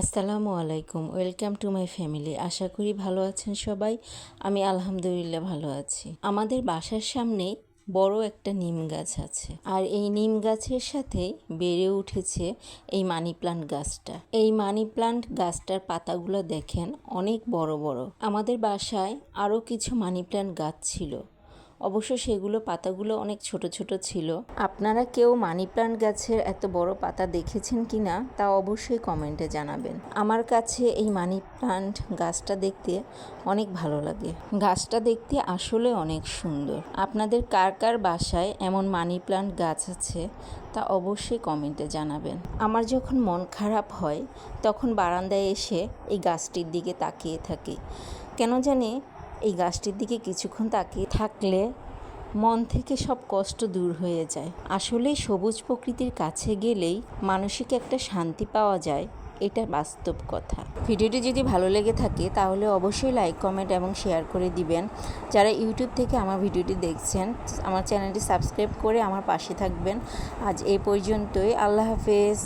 আসসালামু আলাইকুম, welcome to my family. আশা করি ভালো আছেন সবাই। আমি আলহামদুলিল্লাহ ভালো আছি। আমাদের বাসার সামনে বড় একটা নিম গাছ আছে, আর এই নিম গাছের সাথে বেড়ে উঠেছে এই মানি প্লান্ট গাছটা। এই মানি প্লান্ট গাছটার পাতাগুলো দেখেন অনেক বড় বড়। আমাদের বাসায় আরও কিছু মানি প্লান্ট গাছ ছিল, অবশ্য সেগুলো পাতাগুলো অনেক ছোট ছোট ছিল। আপনারা কেউ মানি প্লান্ট গাছের এত বড় পাতা দেখেছেন কি না তা অবশ্যই কমেন্টে জানাবেন। আমার কাছে এই মানি প্লান্ট গাছটা দেখতে অনেক ভালো লাগে। গাছটা দেখতে আসলে অনেক সুন্দর। আপনাদের কার কার বাসায় এমন মানি প্লান্ট গাছ আছে তা অবশ্যই কমেন্টে জানাবেন। আমার যখন মন খারাপ হয় তখন বারান্দায় এসে এই গাছটির দিকে তাকিয়ে থাকি। কেন জানি এই গাছটির দিকে কিছুক্ষণ তাকিয়ে থাকলে মন থেকে সব কষ্ট দূর হয়ে যায়। আসলে সবুজ প্রকৃতির কাছে গেলেই মানসিক একটা শান্তি পাওয়া যায়, এটা বাস্তব কথা। ভিডিওটি যদি ভালো লেগে থাকে তাহলে অবশ্যই লাইক, কমেন্ট এবং শেয়ার করে দিবেন। যারা ইউটিউব থেকে আমার ভিডিওটি দেখছেন, আমার চ্যানেলটি সাবস্ক্রাইব করে আমার পাশে থাকবেন। আজ এই পর্যন্তই। আল্লাহ হাফেজ।